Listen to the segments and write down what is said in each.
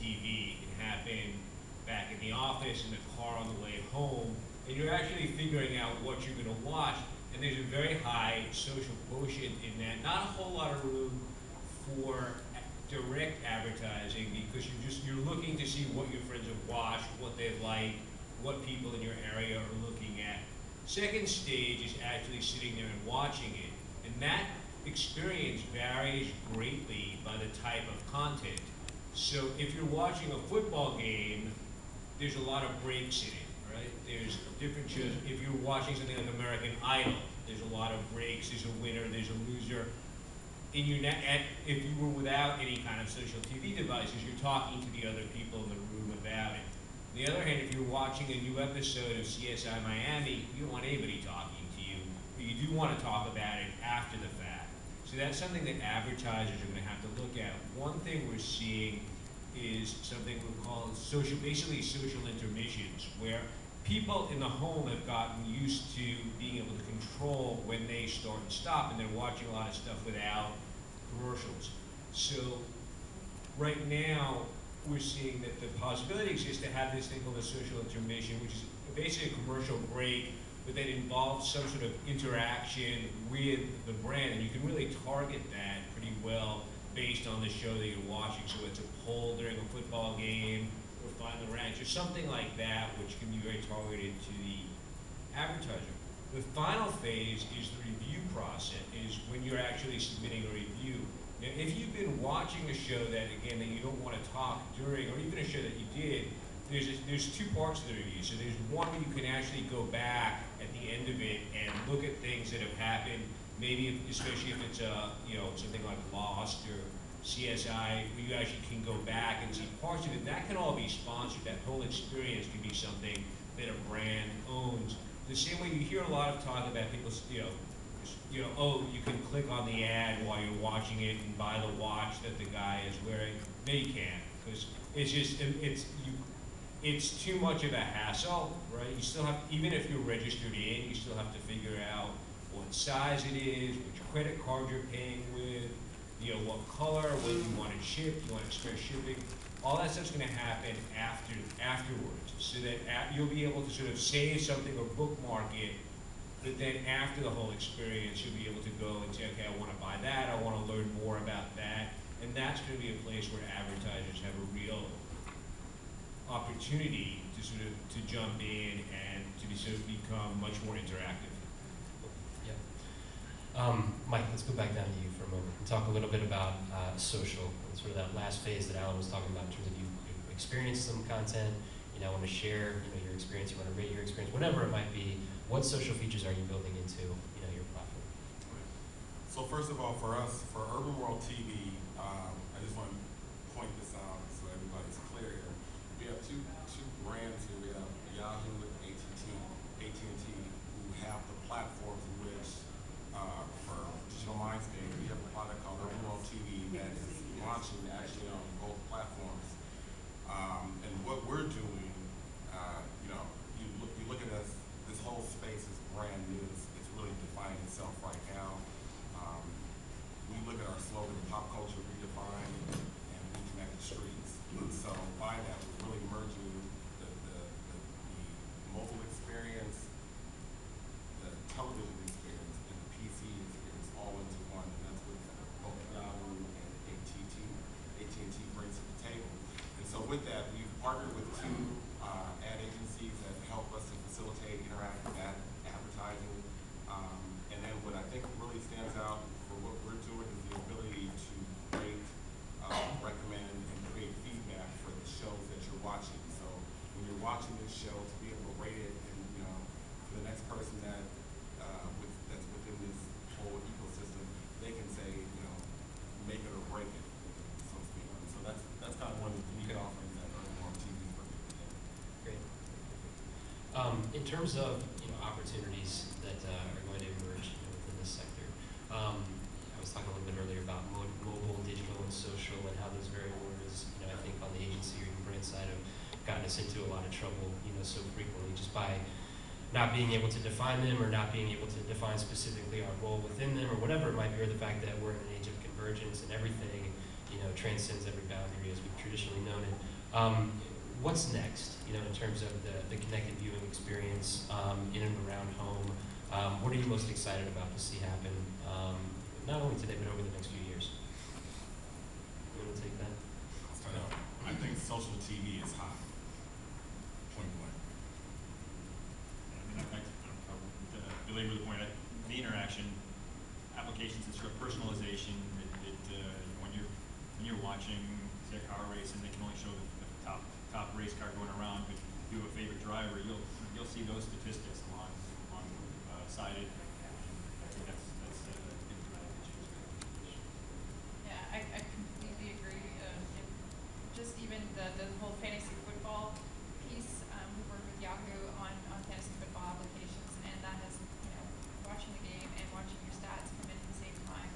TV. It can happen back in the office, in the car on the way home, and you're actually figuring out what you're going to watch. And there's a very high social quotient in that. Not a whole lot of room for direct advertising because you're looking to see what your friends have watched, what they like, what people in your area are looking at. Second stage is actually sitting there and watching it. And that experience varies greatly by the type of content. So if you're watching a football game, there's a lot of breaks in it, right? There's different shows. If you're watching something like American Idol, there's a lot of breaks, there's a winner, there's a loser. If you were without any kind of social TV devices, you're talking to the other people in the room about it. On the other hand, if you're watching a new episode of CSI Miami, you don't want anybody talking to you, but you do want to talk about it after the fact. So that's something that advertisers are going to have to look at. One thing we're seeing is something we call basically social intermissions, where people in the home have gotten used to being able to control when they start and stop, and they're watching a lot of stuff without commercials. So right now, we're seeing that the possibility exists to have this thing called a social intermission, which is basically a commercial break, but that involves some sort of interaction with the brand, and you can really target that pretty well based on the show that you're watching. So it's a poll during a football game, or Find the Ranch, or something like that, which can be very targeted to the advertiser. The final phase is the review process, is when you're actually submitting a review. Now, if you've been watching a show that, again, that you don't want to talk during, or even a show that you did, there's two parts to the review. So there's one where you can actually go back at the end of it and look at things that have happened, maybe especially if it's something like Lost or CSI, where you actually can go back and see parts of it. That can all be sponsored. That whole experience can be something that a brand owns. The same way you hear a lot of talk about people, oh, you can click on the ad while you're watching it and buy the watch that the guy is wearing. No, you can't, because it's too much of a hassle, right? You still have, even if you're registered in, you still have to figure out what size it is, which credit card you're paying with, what color, when you want it shipped, you want express shipping. All that stuff's going to happen afterwards, so that you'll be able to sort of save something or bookmark it. But then after the whole experience, you'll be able to go and say, okay, I want to buy that, I want to learn more about that. And that's going to be a place where advertisers have a real opportunity to jump in and to become much more interactive. Yeah. Mike, let's go back down to you for a moment and talk a little bit about social, sort of that last phase that Alan was talking about in terms of you experienced some content, you now want to share your experience, you want to rate your experience, whatever it might be. What social features are you building into your platform? So first of all, for us, for Urban World TV, I just want to point this out so everybody's clear here. We have two brands here. We have Yahoo and AT&T, who have the platforms in which, for Digital Mindscape, we have a product called Urban World TV that is launching actually on both platforms. And what we're doing, you look at us. This whole space is brand new. It's really defining itself right now. We look at our slogan, pop culture redefined, and we connect the streets. And so by that, we're really merging the mobile experience, the television experience, and the PC experience all into one. And that's what both Yahoo and AT&T brings to the table. And so with that, we've partnered with two ad agencies that help us to facilitate interactive advertising. And then what I think really stands out for what we're doing is the ability to rate, recommend, and create feedback for the shows that you're watching. So when you're watching this show, to be able to rate it, and for the next person that's within this whole ecosystem, they can say, make it or break it, so to speak. So that's kind of one of the unique offerings that Urban World TV is bringing together. Great. In terms of opportunities that are going to emerge within this sector, I was talking a little bit earlier about mobile, digital, and social, and how those variables, I think on the agency or even brand side have gotten us into a lot of trouble, so frequently just by not being able to define them or not being able to define specifically our role within them or whatever it might be, or the fact that we're in an age of convergence and everything, transcends every boundary as we've traditionally known it. What's next, you know, in terms of the connected viewing experience in and around home? What are you most excited about to see happen, not only today, but over the next few years? You want to take that? I think social TV is hot. Point blank. I mean, to belabor the point, the interaction, applications that sort of personalization, when you're watching, say, a car race and they can only show the top race car going around, but if you have a favorite driver, you'll see those statistics along sided. I think that's a good dramatic change. Yeah, I completely agree. And just even the whole fantasy football piece, we work with Yahoo on fantasy football applications, and that has, you know, watching the game and watching your stats come in at the same time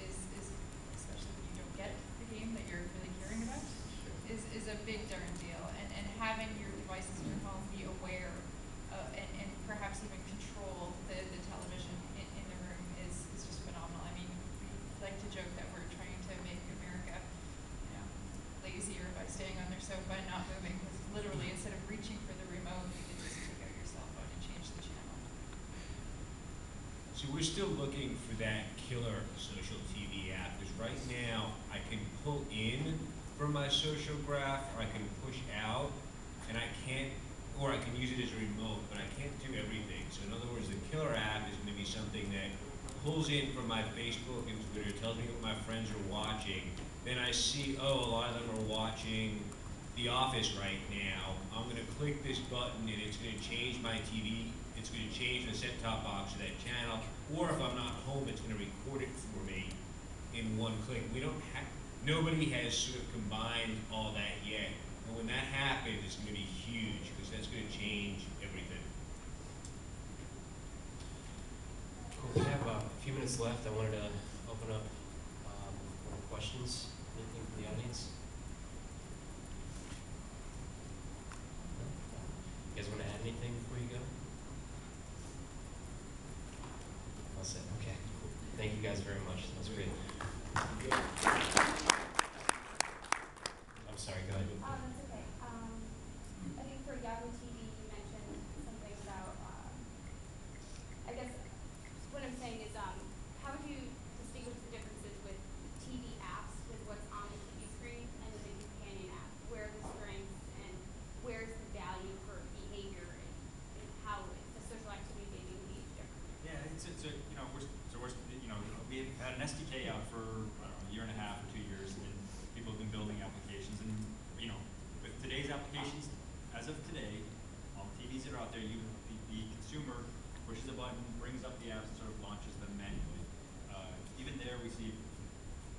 is especially when you don't get the game that you're really caring about, is a big darn deal. And having your devices in your home be aware and perhaps even control the television in the room is just phenomenal. I mean, we like to joke that we're trying to make America, you know, lazier by staying on their sofa and not moving, because literally instead of reaching for the remote, you can just take out your cell phone and change the channel. So we're still looking for that killer social TV app, because right now I can pull in from my social graph, or I can push out, and I can't, or I can use it as a remote, but I can't do everything. So in other words, the killer app is going to be something that pulls in from my Facebook and Twitter, tells me what my friends are watching. Then I see, oh, a lot of them are watching The Office right now. I'm going to click this button and it's going to change my TV. It's going to change the set-top box to that channel. Or if I'm not home, it's going to record it for me in one click. Nobody has sort of combined all that yet. And when that happens, it's going to be huge, because that's going to change everything. Cool. We have a few minutes left. I wanted to open up for questions. Anything from the audience? No? You guys want to add anything before you go? All set. Okay. Cool. Thank you guys very much. That was great. I'm sorry. Go ahead. That's okay. I think for Yahoo TV, you mentioned something about, I guess what I'm saying is, how would you distinguish the differences with TV apps, with what's on the TV screen, and with a companion app? Where are the strengths and where's the value for behavior and how the social activity may be engaged differently? Yeah, it's a you know we've had an SDK out for I don't know, a year and a half or 2 years, and people have been building applications. And you know, with today's applications, as of today, all the TVs that are out there, the consumer pushes a button, brings up the apps, and sort of launches them manually. Even there, we see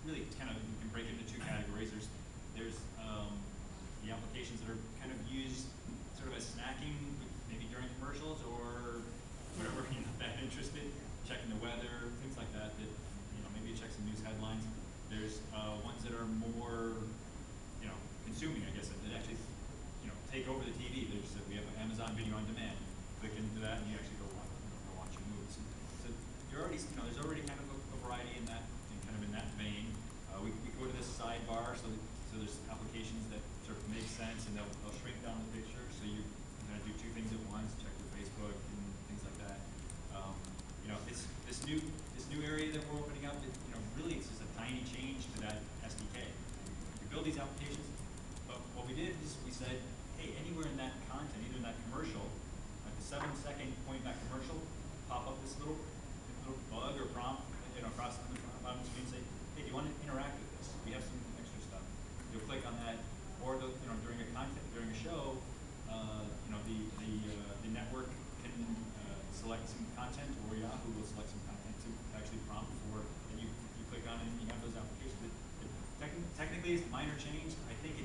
really kind of, you can break it into two categories. There's the applications that are kind of used sort of as snacking, maybe during commercials or whatever you're not that interested, checking the weather, things like that. That maybe you check some news headlines. There's ones that are more consuming, I guess, that actually take over the TV. We have Amazon Video on Demand. Click into that and you actually go watch your movies. So you're already there's already kind of a variety in that, kind of in that vein. We go to this sidebar, so there's applications that sort of make sense, and they'll shrink down the picture, so you kind of do two things at once, check your Facebook and things like that. This new area that we're opening up, really it's just a tiny change to that SDK. We build these applications, but what we did is we said, hey, anywhere in that content, either in that commercial, like the 7-second point in that commercial, pop up this little bug or prompt, across the bottom of the screen, say, hey, do you want to interact with this? We have some extra stuff. You'll click on that, or during a show, the network can select some content, or Yahoo will select some content to actually prompt for, and you click on it and you have those applications. Technically, it's a minor change. I think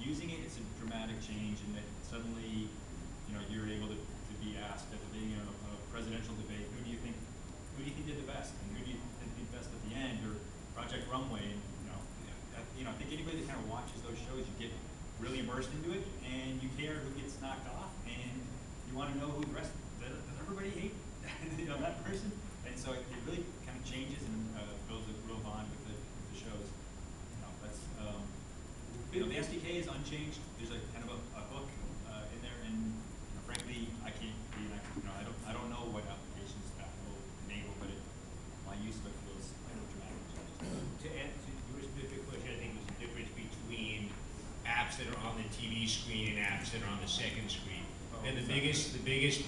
using it, it's a dramatic change, in that suddenly, you're able to be asked at the beginning of a presidential debate, who do you think did the best, and who do you think did best at the end, or Project Runway, and I think anybody that kind of watches those shows, you get really immersed into it, and you care who gets knocked off, and you want to know who the rest. Does everybody hate that person? And so it really kind of changes and builds a real bond with the shows. the SDK is unchanged. There's a kind of a hook in there, and frankly, I can't be an expert. I don't know what applications that will enable, but my use of it feels like a dramatic change. To answer your specific question, I think was the difference between apps that are on the TV screen and apps that are on the second screen. And the biggest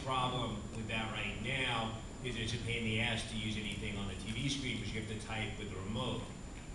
problem with that right now is it's a pain in the ass to use anything on the TV screen because you have to type with the remote,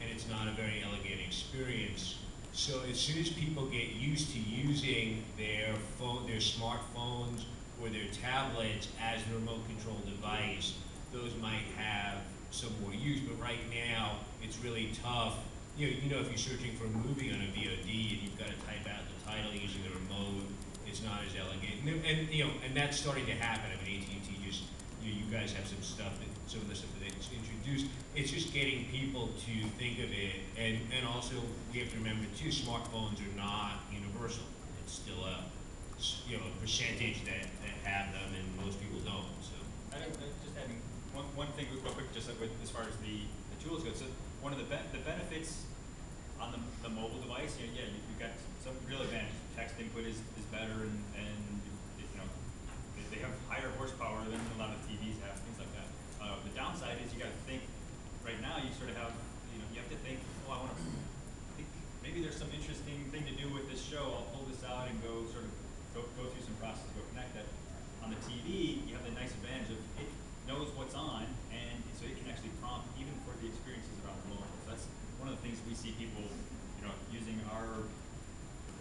and it's not a very elegant experience. So as soon as people get used to using their smartphones or their tablets as the remote control device, those might have some more use. But right now, it's really tough. You know, if you're searching for a movie on a VOD and you've got to type out the title using the remote, it's not as elegant. And that's starting to happen. I mean, AT&T just, you guys have some of the stuff that they introduced. It's just getting people to think of it, and also we have to remember too, smartphones are not universal. It's still a percentage that have them, and most people don't. So Just adding one thing real quick, just with, as far as the tools go. So one of the benefits on the mobile device, you've got some real advantage. Text input is better, and they have higher horsepower than a lot of TVs have, things like that. The downside is you got to think. Right now, you sort of have, you have to think. Oh, I want to think maybe there's some interesting thing to do with this show. I'll pull this out and go through some process to go connect that. On the TV, you have the nice advantage of it knows what's on, and so it can actually prompt even for the experiences around the mobile. So that's one of the things we see people, using our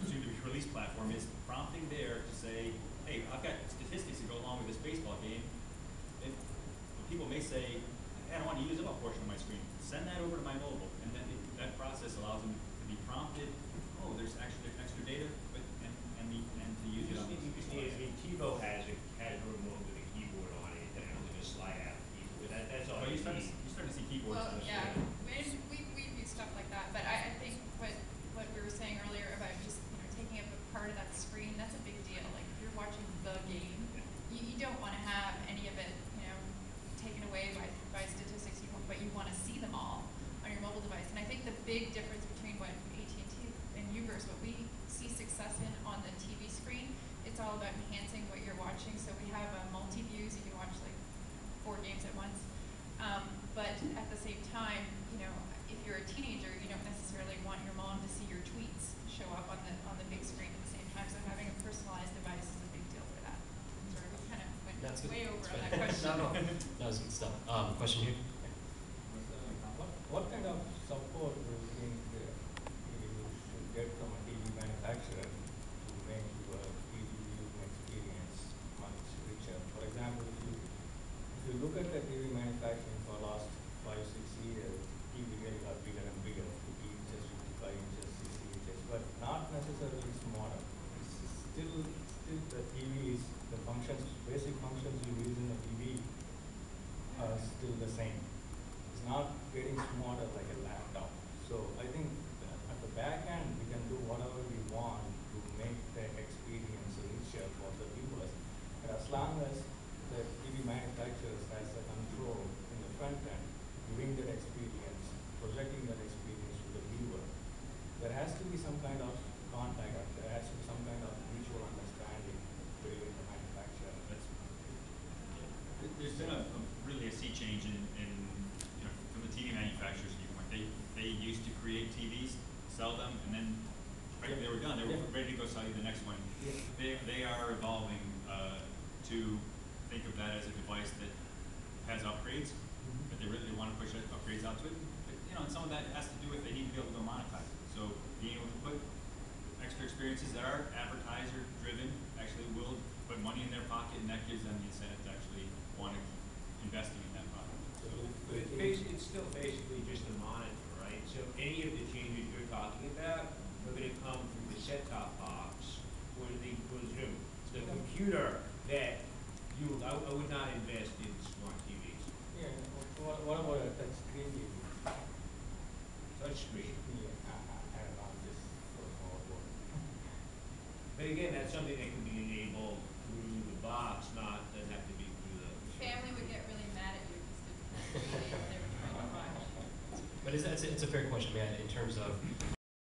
soon-to-be release platform is prompting there to say, hey, I've got statistics to go along with this baseball game. And people may say, hey, I don't want to use up a portion of my screen. Send that over to my mobile, and then that process allows them to be prompted. Oh, there's actually extra data, and to use it on those devices. TiVo has a remote with a keyboard on it that has a slide out keyboard. That's all. You're starting to see keyboards. Well, on the yeah, screen. we've used stuff like that, but I think what we were saying earlier about just taking up a part of that screen, that's a big deal. Like if you're watching the game, you don't want to have any of it taken away by statistics, but you want to see them all on your mobile device. And I think the big difference between what AT&T and Uverse, what we see success in on the TV screen, it's all about enhancing what you're watching. So we have multi-views, you can watch like 4 games at once. But at the same time, if you're a teenager, you don't necessarily want your mom to see your tweets show up on the big screen at the same time. So having a personalized device is a big deal for that. Sorry, we kind of went way over on that question. No, that was good stuff. Question here. What kind of support do you think you should get from a TV manufacturer to make your TV viewing experience much richer? For example, if you look at the TV manufacturing for the last 5-6 years, TV really got bigger and bigger, 50 inches, 55 inches, 60 inches, but not necessarily smaller. It's still the TV is, the functions, basic functions you use in the TV are still the same. It's not getting smaller like a laptop. So I think at the back end, we can do whatever we want to make the experience richer for the viewers. But as long as the TV manufacturers has the control in the front end, giving that experience, projecting that experience to the viewer, there has to be some kind of contact, or there has to be some kind of mutual understanding between the manufacturer. There's been really a sea change in from the TV manufacturer's viewpoint. They used to create TVs, sell them, and then they were done. They were ready to go sell you the next one. Yeah. They are evolving to think of that as a device that has upgrades, but they really want to push upgrades out to it. But, and some of that has to do with they need to be able to go monetize it. So being able to put extra experiences that are advertiser driven actually will put money in their pocket, and that gives them the incentive to actually want to keep investing in that product. So it's still basically just a monitor, right? So any of the changes you're talking about are going to come through the set-top box or the Zoom. The computer that I would not invest in smart TVs. Yeah, what about a touch screen TV? Touch screen. Yeah, I don't know, just for more work. But again, that's something that can be enabled through the box, doesn't have to be through the. Family would get really mad at you because they were trying to watch. But it's a fair question, man, in terms of